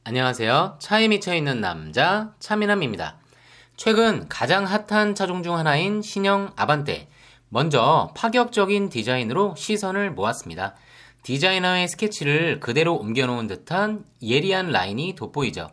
안녕하세요. 차에 미쳐있는 남자 차미남입니다. 최근 가장 핫한 차종 중 하나인 신형 아반떼. 먼저 파격적인 디자인으로 시선을 모았습니다. 디자이너의 스케치를 그대로 옮겨놓은 듯한 예리한 라인이 돋보이죠.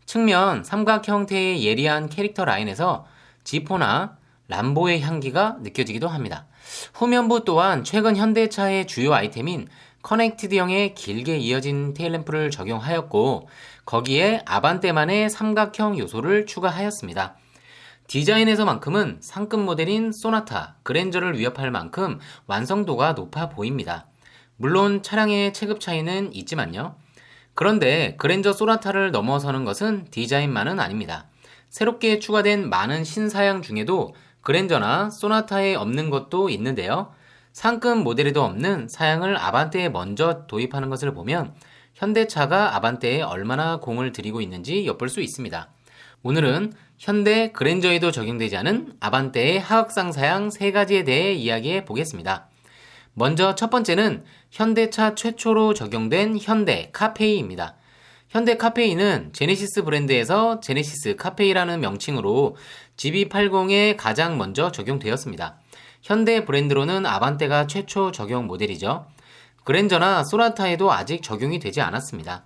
측면 삼각 형태의 예리한 캐릭터 라인에서 지포나 람보의 향기가 느껴지기도 합니다. 후면부 또한 최근 현대차의 주요 아이템인 커넥티드형의 길게 이어진 테일램프를 적용하였고 거기에 아반떼만의 삼각형 요소를 추가하였습니다. 디자인에서만큼은 상급 모델인 소나타, 그랜저를 위협할 만큼 완성도가 높아 보입니다. 물론 차량의 체급 차이는 있지만요. 그런데 그랜저 소나타를 넘어서는 것은 디자인만은 아닙니다. 새롭게 추가된 많은 신사양 중에도 그랜저나 소나타에 없는 것도 있는데요. 상급 모델에도 없는 사양을 아반떼에 먼저 도입하는 것을 보면 현대차가 아반떼에 얼마나 공을 들이고 있는지 엿볼 수 있습니다. 오늘은 현대 그랜저에도 적용되지 않은 아반떼의 하극상 사양 3가지에 대해 이야기해 보겠습니다. 먼저 첫 번째는 현대차 최초로 적용된 현대 카페이입니다. 현대 카페이는 제네시스 브랜드에서 제네시스 카페이라는 명칭으로 GB80에 가장 먼저 적용되었습니다. 현대 브랜드로는 아반떼가 최초 적용 모델이죠. 그랜저나 소나타에도 아직 적용이 되지 않았습니다.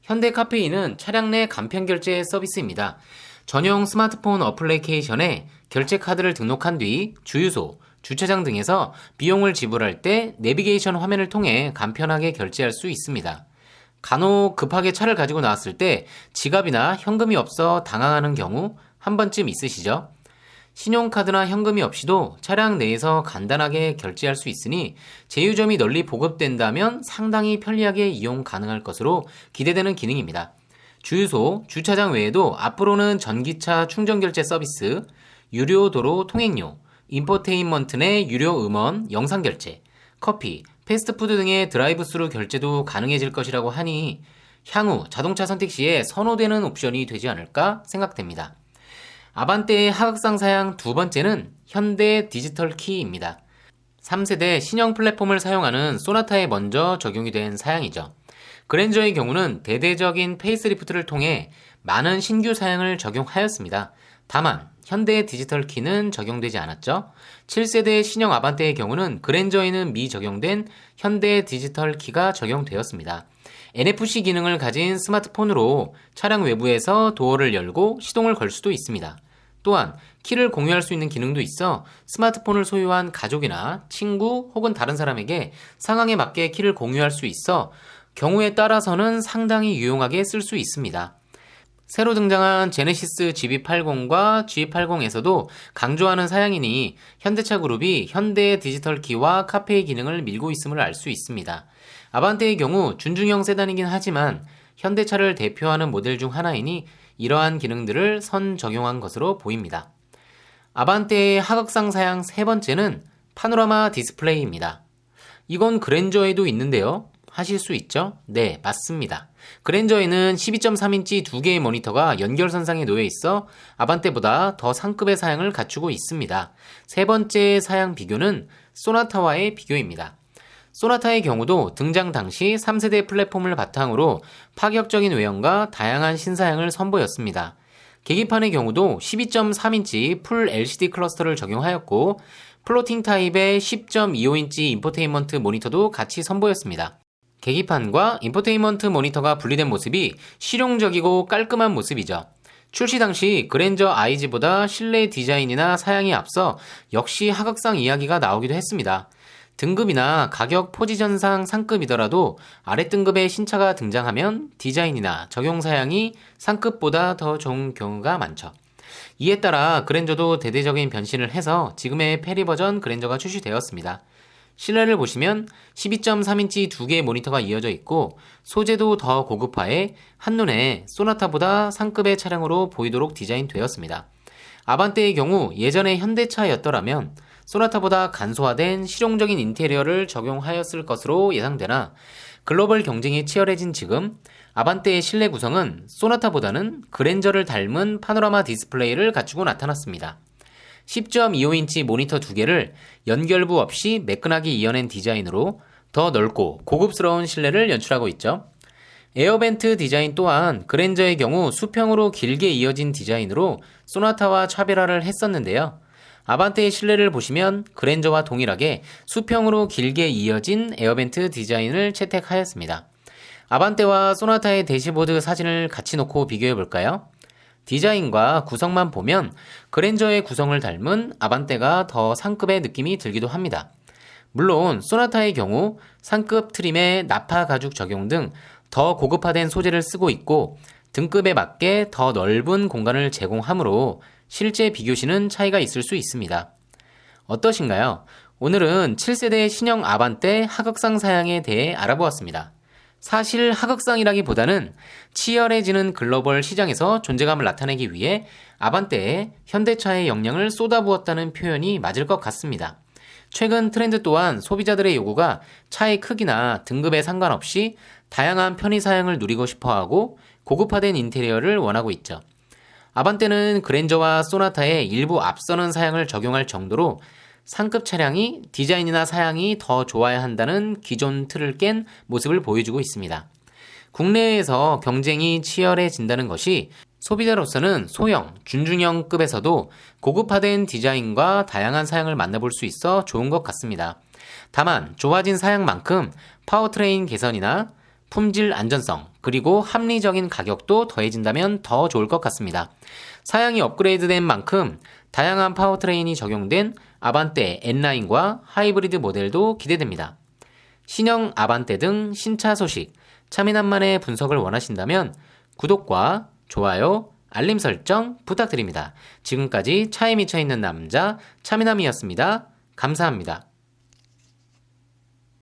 현대 카페이는 차량 내 간편 결제 서비스입니다. 전용 스마트폰 어플리케이션에 결제 카드를 등록한 뒤 주유소, 주차장 등에서 비용을 지불할 때 내비게이션 화면을 통해 간편하게 결제할 수 있습니다. 간혹 급하게 차를 가지고 나왔을 때 지갑이나 현금이 없어 당황하는 경우 한 번쯤 있으시죠? 신용카드나 현금이 없이도 차량 내에서 간단하게 결제할 수 있으니 제휴점이 널리 보급된다면 상당히 편리하게 이용 가능할 것으로 기대되는 기능입니다. 주유소, 주차장 외에도 앞으로는 전기차 충전 결제 서비스, 유료 도로 통행료, 인포테인먼트 내 유료 음원, 영상 결제, 커피, 패스트푸드 등의 드라이브스루 결제도 가능해질 것이라고 하니 향후 자동차 선택 시에 선호되는 옵션이 되지 않을까 생각됩니다. 아반떼의 하극상 사양 두 번째는 현대 디지털 키입니다. 3세대 신형 플랫폼을 사용하는 소나타에 먼저 적용이 된 사양이죠. 그랜저의 경우는 대대적인 페이스리프트를 통해 많은 신규 사양을 적용하였습니다. 다만 현대 디지털 키는 적용되지 않았죠. 7세대 신형 아반떼의 경우는 그랜저에는 미적용된 현대 디지털 키가 적용되었습니다. NFC 기능을 가진 스마트폰으로 차량 외부에서 도어를 열고 시동을 걸 수도 있습니다. 또한 키를 공유할 수 있는 기능도 있어 스마트폰을 소유한 가족이나 친구 혹은 다른 사람에게 상황에 맞게 키를 공유할 수 있어 경우에 따라서는 상당히 유용하게 쓸 수 있습니다. 새로 등장한 제네시스 GB80과 G80에서도 강조하는 사양이니 현대차 그룹이 현대 디지털 키와 카페이 기능을 밀고 있음을 알 수 있습니다. 아반떼의 경우 준중형 세단이긴 하지만 현대차를 대표하는 모델 중 하나이니 이러한 기능들을 선 적용한 것으로 보입니다. 아반떼의 하극상 사양 세 번째는 파노라마 디스플레이입니다. 이건 그랜저에도 있는데요. 하실 수 있죠? 네, 맞습니다. 그랜저에는 12.3인치 2개의 모니터가 연결선상에 놓여 있어 아반떼보다 더 상급의 사양을 갖추고 있습니다. 세 번째 사양 비교는 소나타와의 비교입니다. 소나타의 경우도 등장 당시 3세대 플랫폼을 바탕으로 파격적인 외형과 다양한 신사양을 선보였습니다. 계기판의 경우도 12.3인치 풀 LCD 클러스터를 적용하였고 플로팅 타입의 10.25인치 인포테인먼트 모니터도 같이 선보였습니다. 계기판과 인포테인먼트 모니터가 분리된 모습이 실용적이고 깔끔한 모습이죠. 출시 당시 그랜저 IG보다 실내 디자인이나 사양이 앞서 역시 하극상 이야기가 나오기도 했습니다. 등급이나 가격 포지션상 상급이더라도 아랫등급의 신차가 등장하면 디자인이나 적용 사양이 상급보다 더 좋은 경우가 많죠. 이에 따라 그랜저도 대대적인 변신을 해서 지금의 페리 버전 그랜저가 출시되었습니다. 실내를 보시면 12.3인치 2개의 모니터가 이어져 있고 소재도 더 고급화해 한눈에 소나타보다 상급의 차량으로 보이도록 디자인되었습니다. 아반떼의 경우 예전의 현대차였더라면 소나타보다 간소화된 실용적인 인테리어를 적용하였을 것으로 예상되나 글로벌 경쟁이 치열해진 지금 아반떼의 실내 구성은 소나타보다는 그랜저를 닮은 파노라마 디스플레이를 갖추고 나타났습니다. 10.25인치 모니터 2개를 연결부 없이 매끈하게 이어낸 디자인으로 더 넓고 고급스러운 실내를 연출하고 있죠. 에어벤트 디자인 또한 그랜저의 경우 수평으로 길게 이어진 디자인으로 소나타와 차별화를 했었는데요. 아반떼의 실내를 보시면 그랜저와 동일하게 수평으로 길게 이어진 에어벤트 디자인을 채택하였습니다. 아반떼와 소나타의 대시보드 사진을 같이 놓고 비교해 볼까요? 디자인과 구성만 보면 그랜저의 구성을 닮은 아반떼가 더 상급의 느낌이 들기도 합니다. 물론 소나타의 경우 상급 트림에 나파 가죽 적용 등 더 고급화된 소재를 쓰고 있고 등급에 맞게 더 넓은 공간을 제공하므로 실제 비교시는 차이가 있을 수 있습니다. 어떠신가요? 오늘은 7세대 신형 아반떼 하극상 사양에 대해 알아보았습니다. 사실 하극상이라기보다는 치열해지는 글로벌 시장에서 존재감을 나타내기 위해 아반떼에 현대차의 역량을 쏟아부었다는 표현이 맞을 것 같습니다. 최근 트렌드 또한 소비자들의 요구가 차의 크기나 등급에 상관없이 다양한 편의 사양을 누리고 싶어하고 고급화된 인테리어를 원하고 있죠. 아반떼는 그랜저와 소나타의 일부 앞서는 사양을 적용할 정도로 상급 차량이 디자인이나 사양이 더 좋아야 한다는 기존 틀을 깬 모습을 보여주고 있습니다. 국내에서 경쟁이 치열해진다는 것이 소비자로서는 소형, 준중형급에서도 고급화된 디자인과 다양한 사양을 만나볼 수 있어 좋은 것 같습니다. 다만 좋아진 사양만큼 파워트레인 개선이나 품질 안전성, 그리고 합리적인 가격도 더해진다면 더 좋을 것 같습니다. 사양이 업그레이드된 만큼 다양한 파워트레인이 적용된 아반떼 N9과 하이브리드 모델도 기대됩니다. 신형 아반떼 등 신차 소식, 차미남만의 분석을 원하신다면 구독과 좋아요, 알림 설정 부탁드립니다. 지금까지 차에 미쳐있는 남자 차미남이었습니다. 감사합니다.